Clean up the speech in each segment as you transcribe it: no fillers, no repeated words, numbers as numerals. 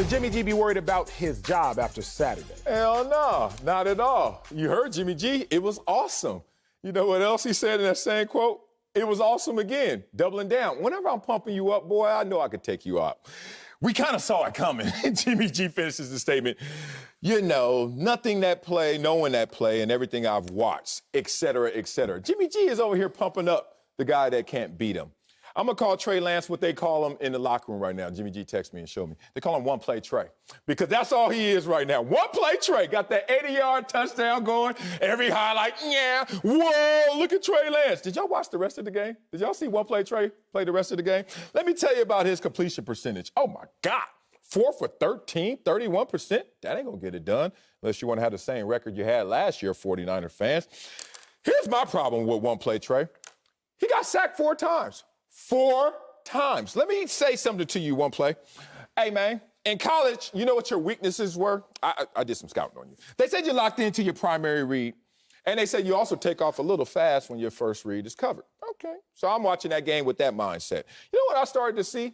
Should Jimmy G be worried about his job after Saturday? Hell no, not at all. You heard Jimmy G. It was awesome. You know what else he said in that same quote? It was awesome again, doubling down. Whenever I'm pumping you up, boy, I know I could take you out. We kind of saw it coming. Jimmy G finishes the statement, you know, nothing that play, knowing that play, and everything I've watched, et cetera, et cetera. Jimmy G is over here pumping up the guy that can't beat him. I'm going to call Trey Lance what they call him in the locker room right now. Jimmy G texted me and showed me. They call him one-play Trey because that's all he is right now. One-play Trey. Got that 80-yard touchdown going. Every highlight, yeah. Whoa, look at Trey Lance. Did y'all watch the rest of the game? Did y'all see one-play Trey play the rest of the game? Let me tell you about his completion percentage. Oh, my God. 4 for 13, 31%. That ain't going to get it done unless you want to have the same record you had last year, 49er fans. Here's my problem with one-play Trey. He got sacked 4 times. 4 times. Let me say something to you, one play. Hey, man, in college, you know what your weaknesses were? I did some scouting on you. They said you locked into your primary read, and they said you also take off a little fast when your first read is covered. Okay. So I'm watching that game with that mindset. You know what I started to see?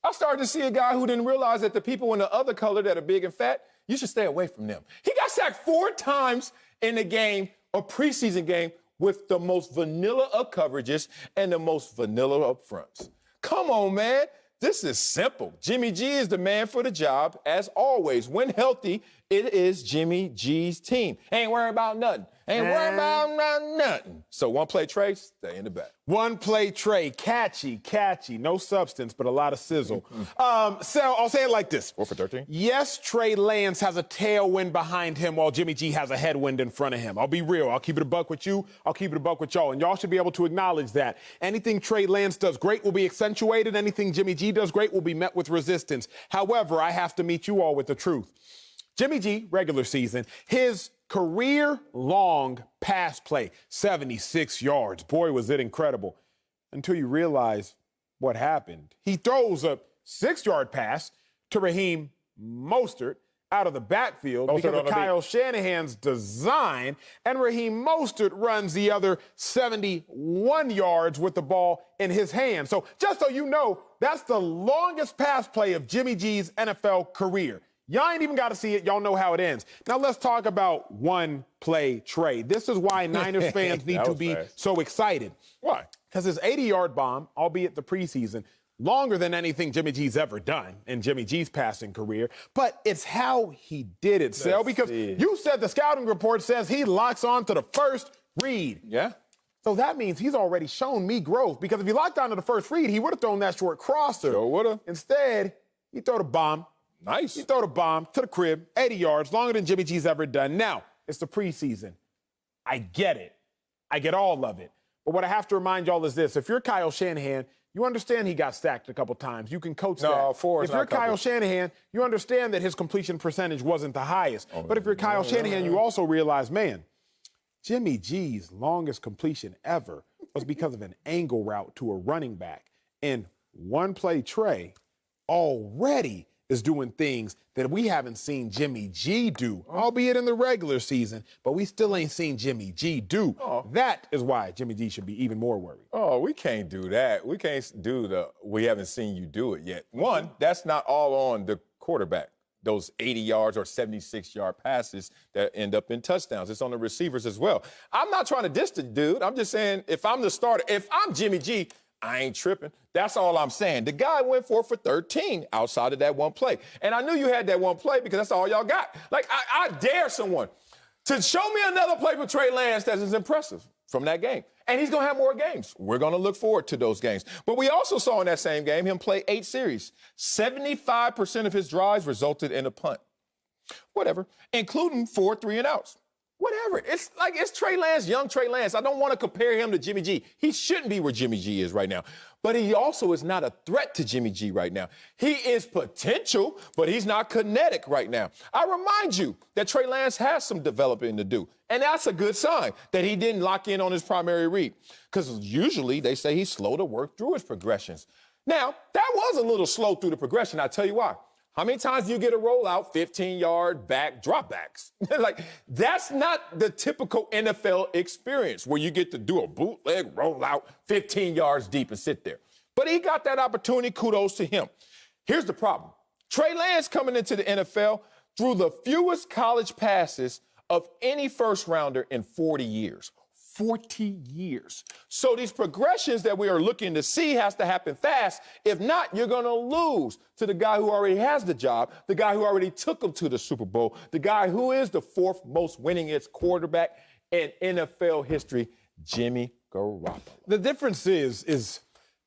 I started to see a guy who didn't realize that the people in the other color that are big and fat, you should stay away from them. He got sacked 4 times in the game, a preseason game, with the most vanilla of coverages and the most vanilla up fronts. Come on, man. This is simple. Jimmy G is the man for the job, as always. When healthy, it is Jimmy G's team. Ain't worried about nothing. Ain't worried about nothing. So one-play Trey, stay in the back. One-play Trey, catchy, no substance, but a lot of sizzle. So I'll say it like this. 4 for 13? Yes, Trey Lance has a tailwind behind him while Jimmy G has a headwind in front of him. I'll be real. I'll keep it a buck with you. I'll keep it a buck with y'all. And y'all should be able to acknowledge that. Anything Trey Lance does great will be accentuated. Anything Jimmy G does great will be met with resistance. However, I have to meet you all with the truth. Jimmy G, regular season, his career-long pass play, 76 yards. Boy, was it incredible. Until you realize what happened. He throws a 6-yard pass to Raheem Mostert out of the backfield because of Kyle Shanahan's design, and Raheem Mostert runs the other 71 yards with the ball in his hand. So just so you know, that's the longest pass play of Jimmy G's NFL career. Y'all ain't even got to see it. Y'all know how it ends. Now let's talk about one-play Trey. This is why Niners fans need to be so excited. Why? Because his 80-yard bomb, albeit the preseason, longer than anything Jimmy G's ever done in Jimmy G's passing career. But it's how he did it, Sel, because you said the scouting report says he locks on to the first read. Yeah. So that means he's already shown me growth, because if he locked on to the first read, he would have thrown that short crosser. Sure would have. Instead, he threw the bomb. Nice. He threw the bomb to the crib, 80 yards, longer than Jimmy G's ever done. Now, it's the preseason. I get it. I get all of it. But what I have to remind y'all is this. If you're Kyle Shanahan, you understand he got sacked a couple times. You can coach that. If you're Kyle Shanahan, you understand that his completion percentage wasn't the highest. But if you're Kyle Shanahan, you also realize, man, Jimmy G's longest completion ever was because of an angle route to a running back. And one-play Trey already is doing things that we haven't seen Jimmy G do, albeit in the regular season, but we still ain't seen Jimmy G do. That is why Jimmy G should be even more worried. Oh, we can't do that. We can't do we haven't seen you do it yet. One, that's not all on the quarterback, those 80 yards or 76-yard passes that end up in touchdowns. It's on the receivers as well. I'm not trying to diss the dude. I'm just saying, if I'm the starter, if I'm Jimmy G, I ain't tripping. That's all I'm saying. The guy went 4 for 13 outside of that one play. And I knew you had that one play because that's all y'all got. Like, I dare someone to show me another play for Trey Lance that is impressive from that game. And he's going to have more games. We're going to look forward to those games. But we also saw in that same game him play 8 series. 75% of his drives resulted in a punt. Whatever. Including 4 3-and-outs. Whatever. It's like, it's Trey Lance, young Trey Lance. I don't want to compare him to Jimmy G. He shouldn't be where Jimmy G is right now. But he also is not a threat to Jimmy G right now. He is potential, but he's not kinetic right now. I remind you that Trey Lance has some developing to do. And that's a good sign that he didn't lock in on his primary read. Because usually they say he's slow to work through his progressions. Now, that was a little slow through the progression. I'll tell you why. How many times do you get a rollout, 15-yard back dropbacks? Like, that's not the typical NFL experience where you get to do a bootleg rollout 15 yards deep and sit there. But he got that opportunity. Kudos to him. Here's the problem. Trey Lance coming into the NFL threw the fewest college passes of any first-rounder in 40 years. 40 years. So these progressions that we are looking to see has to happen fast. If not, you're going to lose to the guy who already has the job, the guy who already took him to the Super Bowl, the guy who is the fourth most winningest quarterback in NFL history, Jimmy Garoppolo. The difference is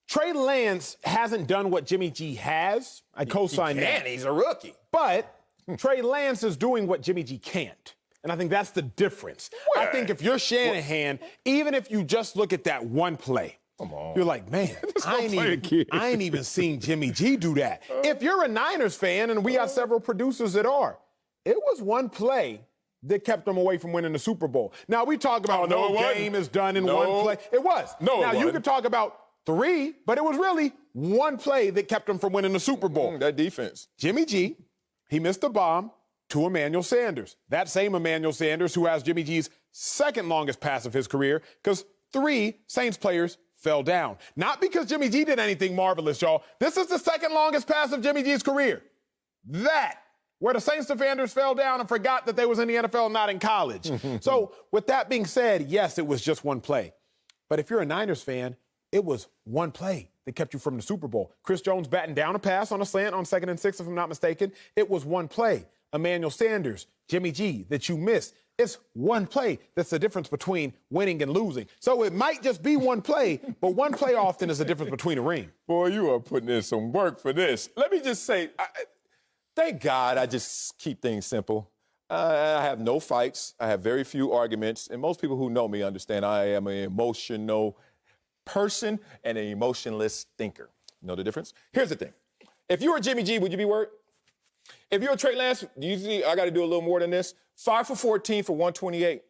Trey Lance hasn't done what Jimmy G has. I co-sign that. He's a rookie. But Trey Lance is doing what Jimmy G can't. And I think that's the difference. I think if you're Shanahan, even if you just look at that one play, come on, you're like, man, I ain't even seen Jimmy G do that. If you're a Niners fan, and we have several producers that are, it was one play that kept them away from winning the Super Bowl. Now, we talk about no game is done in one play. It was. Now, you could talk about 3, but it was really one play that kept them from winning the Super Bowl. That defense. Jimmy G, he missed a bomb to Emmanuel Sanders. That same Emmanuel Sanders who has Jimmy G's second longest pass of his career, because 3 Saints players fell down. Not because Jimmy G did anything marvelous, y'all. This is the second longest pass of Jimmy G's career. That, where the Saints defenders fell down and forgot that they was in the NFL, not in college. So with that being said, yes, it was just one play. But if you're a Niners fan, it was one play that kept you from the Super Bowl. Chris Jones batting down a pass on a slant on 2nd and 6, if I'm not mistaken. It was one play. Emmanuel Sanders, Jimmy G, that you missed. It's one play that's the difference between winning and losing. So it might just be one play, but one play often is the difference between a ring. Boy, you are putting in some work for this. Let me just say, thank God I just keep things simple. I have no fights. I have very few arguments. And most people who know me understand I am an emotional person and an emotionless thinker. You know the difference? Here's the thing. If you were Jimmy G, would you be worried? If you're a Trey Lance, usually I got to do a little more than this. 5 for 14 for 128.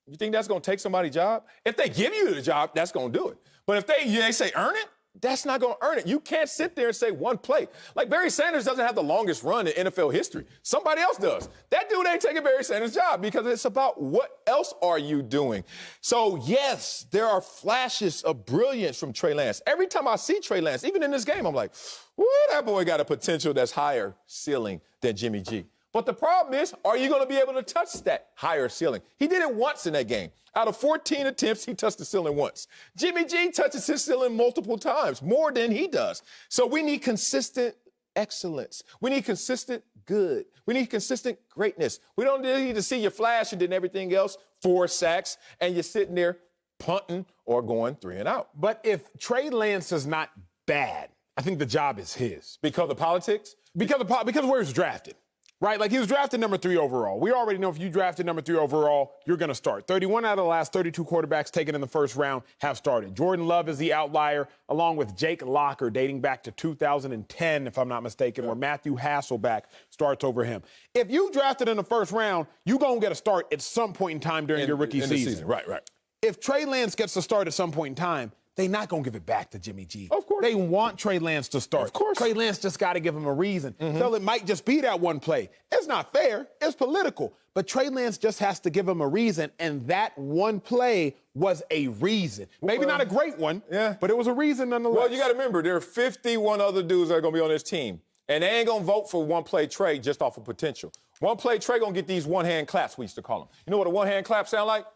You think that's going to take somebody's job? If they give you the job, that's going to do it. But if they say earn it, that's not going to earn it. You can't sit there and say one play. Like Barry Sanders doesn't have the longest run in NFL history. Somebody else does. That dude ain't taking Barry Sanders' job because it's about what else are you doing. So, yes, there are flashes of brilliance from Trey Lance. Every time I see Trey Lance, even in this game, I'm like, woo, that boy got a potential that's higher ceiling than Jimmy G. But the problem is, are you going to be able to touch that higher ceiling? He did it once in that game. Out of 14 attempts, he touched the ceiling once. Jimmy G touches his ceiling multiple times, more than he does. So we need consistent excellence. We need consistent good. We need consistent greatness. We don't need to see you flash and then everything else, 4 sacks, and you're sitting there punting or going 3 and out. But if Trey Lance is not bad, I think the job is his. Because of politics? Because of where he was drafted. Right? Like, he was drafted number 3 overall. We already know if you drafted number 3 overall, you're going to start. 31 out of the last 32 quarterbacks taken in the first round have started. Jordan Love is the outlier, along with Jake Locker, dating back to 2010, if I'm not mistaken, where Matthew Hasselbeck starts over him. If you drafted in the first round, you're going to get a start at some point in time during your rookie season. Right. If Trey Lance gets to start at some point in time, they're not going to give it back to Jimmy G. Of course. They want Trey Lance to start. Of course. Trey Lance just got to give him a reason. So it might just be that one play. It's not fair. It's political. But Trey Lance just has to give him a reason, and that one play was a reason. Maybe not a great one, but it was a reason nonetheless. Well, you got to remember, there are 51 other dudes that are going to be on this team, and they ain't going to vote for one play Trey just off of potential. One play Trey going to get these one-hand claps, we used to call them. You know what a one-hand clap sound like?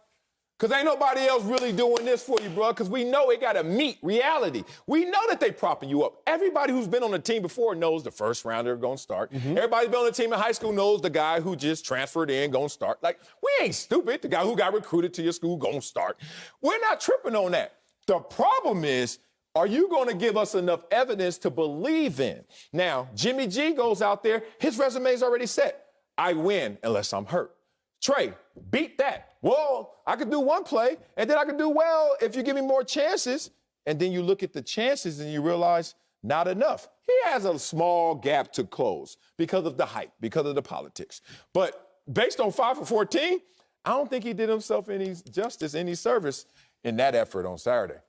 Because ain't nobody else really doing this for you, bro, because we know it got to meet reality. We know that they propping you up. Everybody who's been on the team before knows the first rounder going to start. Everybody been on the team in high school knows the guy who just transferred in going to start. Like, we ain't stupid. The guy who got recruited to your school going to start. We're not tripping on that. The problem is, are you going to give us enough evidence to believe in? Now, Jimmy G goes out there. His resume is already set. I win unless I'm hurt. Trey, beat that. Well, I could do one play, and then I could do well if you give me more chances. And then you look at the chances and you realize not enough. He has a small gap to close because of the hype, because of the politics. But based on 5 for 14, I don't think he did himself any justice, any service in that effort on Saturday.